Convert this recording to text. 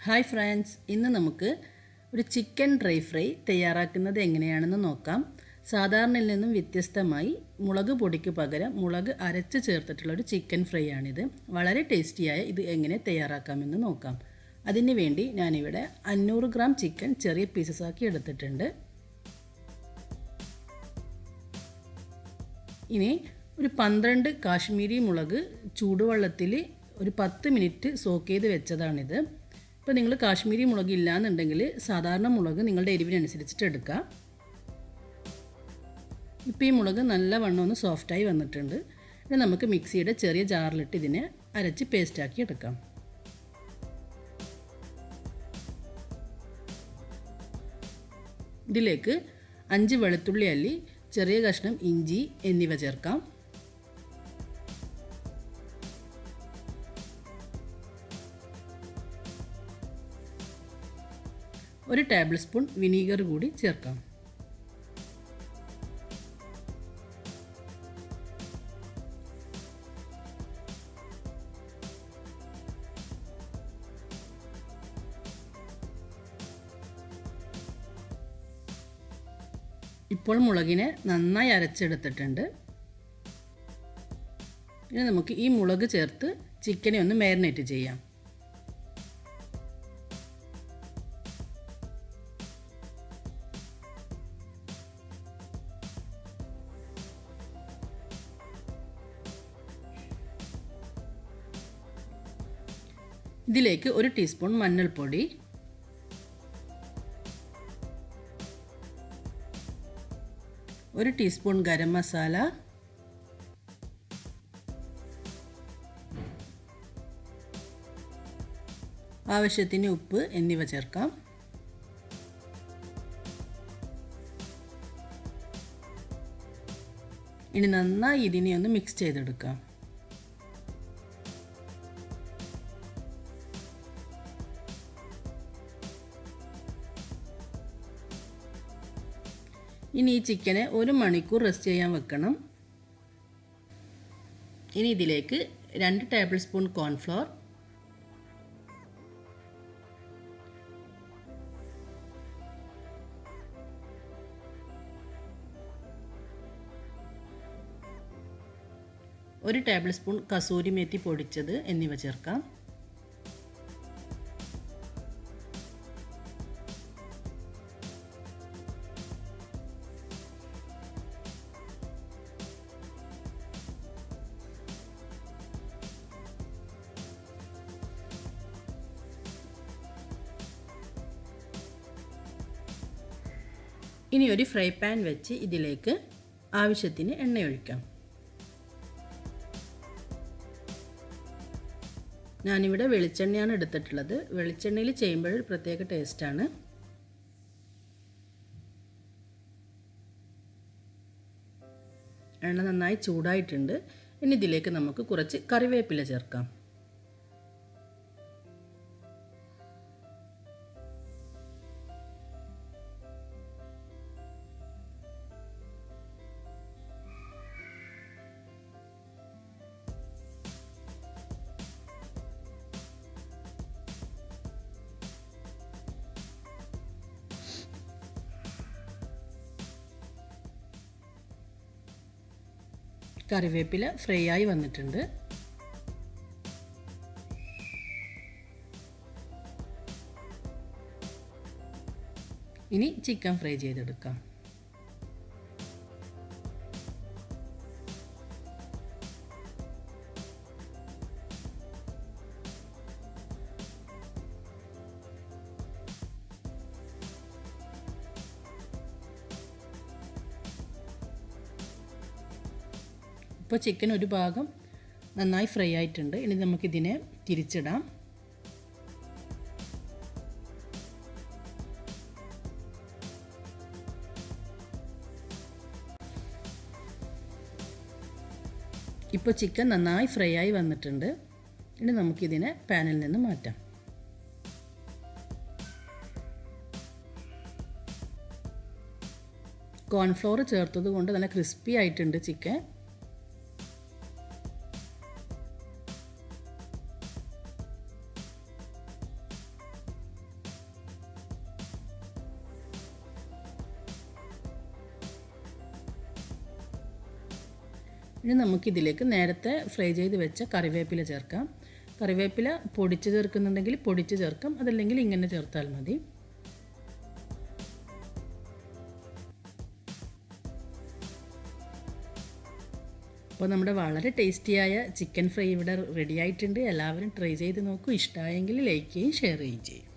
Hi friends, ഇന്ന് നമുക്ക് ഒരു ചിക്കൻ ഡ്രൈ ഫ്രൈ തയ്യാറാക്കുന്നത് എങ്ങനെയാണെന്ന് നോക്കാം. സാധാരണയിൽ നിന്നും വ്യത്യസ്തമായി മുളക് പൊടിക്ക് പകരം മുളക് അരച്ച് ചേർത്തിട്ടുള്ള ഒരു ചിക്കൻ ഫ്രൈ ആണിത്. വളരെ ടേസ്റ്റിയായ ഇത് എങ്ങനെ തയ്യാറാക്കാമെന്ന് നോക്കാം. അതിന് വേണ്ടി ഞാനിവിടെ 500 ഗ്രാം ചിക്കൻ ചെറിയ പീസസ് ആക്കി എടുത്തിട്ടുണ്ട്. ഇനി ഒരു 12 കാശ്മീരി മുളക് ചൂടുവെള്ളത്തിൽ ഒരു 10 മിനിറ്റ് സോക്ക് ചെയ്ത് വെച്ചതാണിത്. ഇപ്പോൾ നിങ്ങൾ കാശ്മീരി മുളക് ഇല്ലയെന്നുണ്ടെങ്കിൽ സാധാരണ മുളക് നിങ്ങളുടെ എരിവിനനുസരിച്ചിട്ട് എടുക്കുക. ഇപ്പോൾ ഈ മുളക് നല്ലവണ്ണം ഒന്ന് സോഫ്റ്റായി വന്നിട്ടുണ്ട്. ഇനി നമുക്ക് മിക്സിയുടെ ചെറിയ ജാറിലിട്ട് ഇതിനെ അരച്ച് പേസ്റ്റാക്കി എടുക്കാം. ഇതിലേക്ക് 5 വെളുത്തുള്ളി അല്ലി, ചെറിയ കഷ്ണം ഇഞ്ചി എന്നിവ ചേർക്കാം. ഒരു ടേബിൾ സ്പൂൺ വിനീഗർ കൂടി ചേർക്കാം. ഇപ്പോൾ മുളകിനെ നന്നായി അരച്ചെടുത്തിട്ടുണ്ട്. ഇനി നമുക്ക് ഈ മുളക് ചേർത്ത് ചിക്കനെ ഒന്ന് മാരിനേറ്റ് ചെയ്യാം. ഇതിലേക്ക് 1 ടീസ്പൂൺ മഞ്ഞൾപ്പൊടി, 1 ടീസ്പൂൺ ഗരം മസാല, ആവശ്യത്തിന് ഉപ്പ് എന്നിവ ചേർക്കാം. ഇനി നന്നായി ഇതിനെ ഒന്ന് മിക്സ് ചെയ്തെടുക്കാം. ഇനി ഈ ചിക്കനെ 1 മണിക്കൂർ റെസ്റ്റ് ചെയ്യാൻ വെക്കണം. ഇനി ഇതിലേക്ക് 2 table spoon cornflour, 1 table spoon kasuri methi പൊടിച്ചത് എന്നിവ ചേർക്കാം. ഇനി ഒരു ഫ്രൈ പാൻ വെച്ച് ഇതിലേക്ക് ആവശ്യത്തിന് എണ്ണ ഒഴിക്കാം. ഞാനിവിടെ വെളിച്ചെണ്ണയാണ് എടുത്തിട്ടുള്ളത്. വെളിച്ചെണ്ണയിൽ ചെയ്യുമ്പോൾ ഒരു പ്രത്യേക ടേസ്റ്റാണ്. എണ്ണ നന്നായി ചൂടായിട്ടുണ്ട്. ഇനി ഇതിലേക്ക് നമുക്ക് കുറച്ച് കറിവേപ്പില ചേർക്കാം. കറിവേപ്പില ഫ്രൈ ആയി വന്നിട്ടുണ്ട്. ഇനി ചിക്കൻ ഫ്രൈ ചെയ്തെടുക്കാം. ഇപ്പോൾ ചിക്കൻ ഒരു ഭാഗം നന്നായി ഫ്രൈ ആയിട്ടുണ്ട്. ഇനി നമുക്കിതിനെ തിരിച്ചിടാം. ഇപ്പോൾ ചിക്കൻ നന്നായി ഫ്രൈ ആയി വന്നിട്ടുണ്ട്. ഇനി നമുക്കിതിനെ പാനിൽ നിന്ന് മാറ്റാം. കോൺഫ്ലോർ ചേർത്തത് കൊണ്ട് നല്ല ക്രിസ്പി ആയിട്ടുണ്ട് ചിക്കൻ. ഇനി നമുക്കിതിലേക്ക് നേരത്തെ ഫ്രൈ ചെയ്ത് വെച്ച കറിവേപ്പില ചേർക്കാം. കറിവേപ്പില പൊടിച്ച് ചേർക്കുന്നുണ്ടെങ്കിൽ പൊടിച്ച് ചേർക്കാം, അതല്ലെങ്കിൽ ഇങ്ങനെ ചേർത്താൽ മതി. അപ്പോൾ നമ്മുടെ വളരെ ടേസ്റ്റിയായ ചിക്കൻ ഫ്രൈ ഇവിടെ റെഡി ആയിട്ടുണ്ട്. എല്ലാവരും ട്രൈ ചെയ്ത് നോക്കൂ. ഇഷ്ടമായെങ്കിൽ ലൈക്ക് ചെയ്യുകയും ഷെയർ ചെയ്യുകയും ചെയ്യും.